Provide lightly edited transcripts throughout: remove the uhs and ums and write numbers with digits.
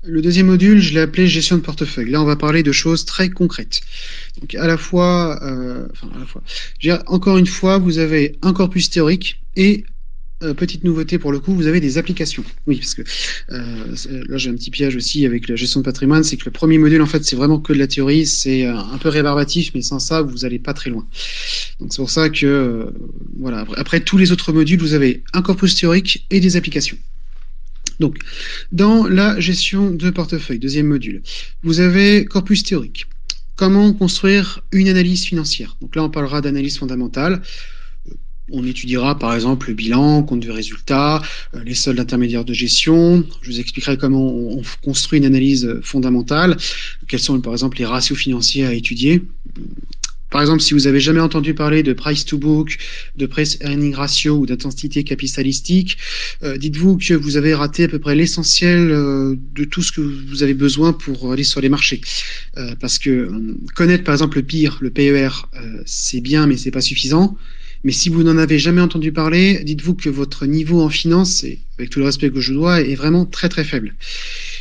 Le deuxième module, je l'ai appelé gestion de portefeuille. Là, on va parler de choses très concrètes. Donc, je veux dire, encore une fois, vous avez un corpus théorique et petite nouveauté pour le coup, vous avez des applications. Oui, parce que là j'ai un petit piège aussi avec la gestion de patrimoine, c'est que le premier module en fait c'est vraiment que de la théorie, c'est un peu rébarbatif, mais sans ça vous n'allez pas très loin. Donc c'est pour ça que voilà. Après tous les autres modules, vous avez un corpus théorique et des applications. Donc dans la gestion de portefeuille, deuxième module, vous avez corpus théorique. Comment construire une analyse financière. Donc là on parlera d'analyse fondamentale. On étudiera par exemple le bilan, compte de résultat, les soldes intermédiaires de gestion. Je vous expliquerai comment on construit une analyse fondamentale, quels sont par exemple les ratios financiers à étudier. Par exemple, si vous avez jamais entendu parler de price to book, de price earning ratio ou d'intensité capitalistique, dites-vous que vous avez raté à peu près l'essentiel de tout ce que vous avez besoin pour aller sur les marchés. Parce que connaître par exemple le PIR, le PER, c'est bien, mais c'est pas suffisant. Mais si vous n'en avez jamais entendu parler, dites-vous que votre niveau en finance, et avec tout le respect que je vous dois, est vraiment très très faible.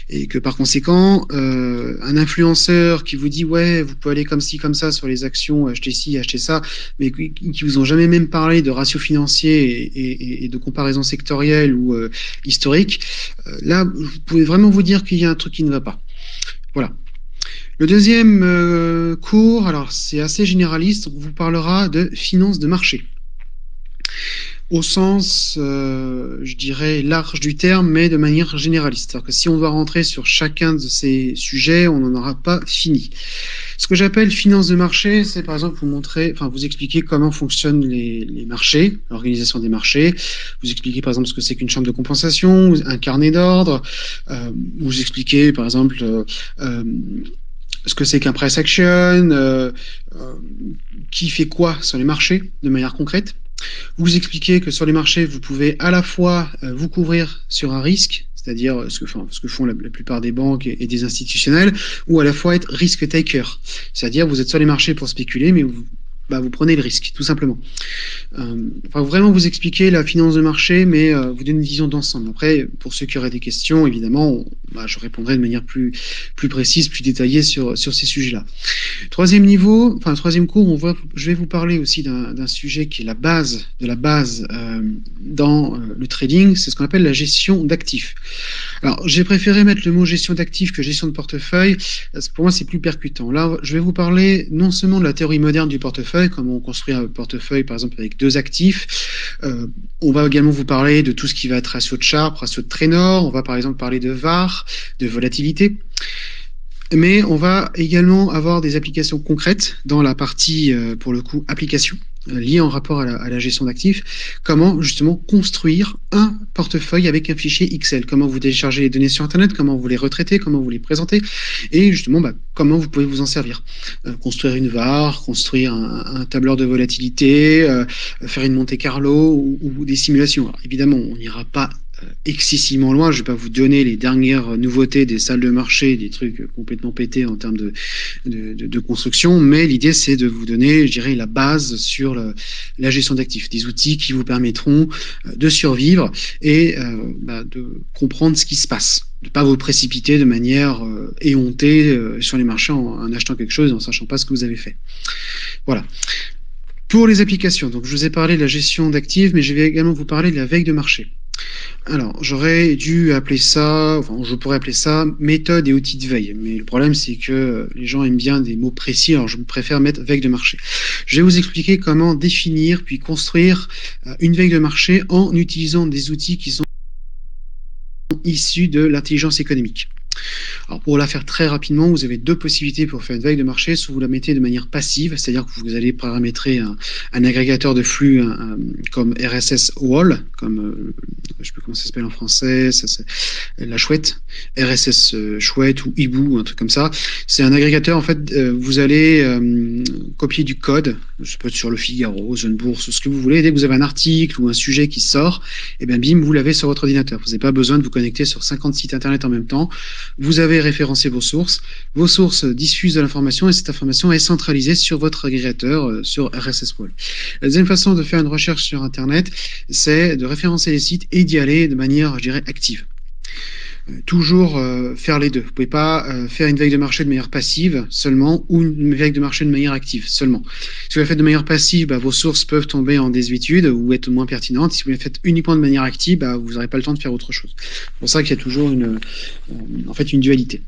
Et que par conséquent, un influenceur qui vous dit ouais, vous pouvez aller comme ci, comme ça sur les actions, acheter ci, acheter ça, mais qui vous ont jamais même parlé de ratio financier et de comparaison sectorielle ou historique, là, vous pouvez vraiment vous dire qu'il y a un truc qui ne va pas. Voilà. Le deuxième cours, alors c'est assez généraliste, on vous parlera de finance de marché au sens, je dirais, large du terme, mais de manière généraliste. C'est-à-dire que si on va rentrer sur chacun de ces sujets, on n'en aura pas fini. Ce que j'appelle finance de marché, c'est par exemple vous expliquer comment fonctionnent les marchés, l'organisation des marchés, vous expliquer par exemple ce que c'est qu'une chambre de compensation, un carnet d'ordre, vous expliquer par exemple ce que c'est qu'un price action, qui fait quoi sur les marchés de manière concrète. Vous expliquez que sur les marchés, vous pouvez à la fois vous couvrir sur un risque, c'est-à-dire ce que font la plupart des banques et des institutionnels, ou à la fois être risk taker, c'est-à-dire vous êtes sur les marchés pour spéculer, mais vous prenez le risque, tout simplement. Vraiment vous expliquer la finance de marché, mais vous donner une vision d'ensemble. Après, pour ceux qui auraient des questions, évidemment, je répondrai de manière plus précise, plus détaillée sur ces sujets-là. Troisième cours, je vais vous parler aussi d'un sujet qui est la base de la base dans le trading, c'est ce qu'on appelle la gestion d'actifs. Alors, j'ai préféré mettre le mot gestion d'actifs que gestion de portefeuille, parce que pour moi, c'est plus percutant. Là, je vais vous parler non seulement de la théorie moderne du portefeuille, comment on construit un portefeuille, par exemple, avec deux actifs. On va également vous parler de tout ce qui va être ratio de Sharpe, ratio de Trenor. On va, par exemple, parler de VaR, de volatilité. Mais on va également avoir des applications concrètes dans la partie, pour le coup, application, liées en rapport à la gestion d'actifs. Comment, justement, construire un portefeuille avec un fichier Excel. Comment vous téléchargez les données sur Internet, comment vous les retraitez, comment vous les présentez, et justement, comment vous pouvez vous en servir. Construire une VaR, construire un tableur de volatilité, faire une Monte Carlo ou des simulations. Alors, évidemment, on n'ira pas excessivement loin. Je ne vais pas vous donner les dernières nouveautés des salles de marché, des trucs complètement pétés en termes de construction, mais l'idée c'est de vous donner, je dirais, la base sur la gestion d'actifs, des outils qui vous permettront de survivre et de comprendre ce qui se passe, de ne pas vous précipiter de manière éhontée sur les marchés en achetant quelque chose et en sachant pas ce que vous avez fait. Voilà. Pour les applications, donc je vous ai parlé de la gestion d'actifs, mais je vais également vous parler de la veille de marché. Alors, j'aurais dû appeler ça, je pourrais appeler ça méthode et outils de veille. Mais le problème, c'est que les gens aiment bien des mots précis, alors je préfère mettre veille de marché. Je vais vous expliquer comment définir puis construire une veille de marché en utilisant des outils qui sont issus de l'intelligence économique. Alors pour la faire très rapidement, vous avez deux possibilités pour faire une veille de marché. Soit vous la mettez de manière passive, c'est-à-dire que vous allez paramétrer un agrégateur de flux comme RSS Wall, comme je sais plus comment ça s'appelle en français, ça c'est la chouette, RSS chouette ou Hibou, un truc comme ça. C'est un agrégateur, en fait, vous allez copier du code, ça peut être sur le Figaro, Zone Bourse, ce que vous voulez. Dès que vous avez un article ou un sujet qui sort, et bien bim, vous l'avez sur votre ordinateur. Vous n'avez pas besoin de vous connecter sur 50 sites internet en même temps. Vous avez référencé vos sources diffusent de l'information et cette information est centralisée sur votre agrégateur, sur RSS Wall. La deuxième façon de faire une recherche sur Internet, c'est de référencer les sites et d'y aller de manière, je dirais, active. toujours faire les deux. Vous pouvez pas faire une veille de marché de manière passive seulement ou une veille de marché de manière active seulement. Si vous la faites de manière passive, vos sources peuvent tomber en désuétude ou être moins pertinentes. Si vous la faites uniquement de manière active, vous n'aurez pas le temps de faire autre chose. C'est pour ça qu'il y a toujours en fait une dualité.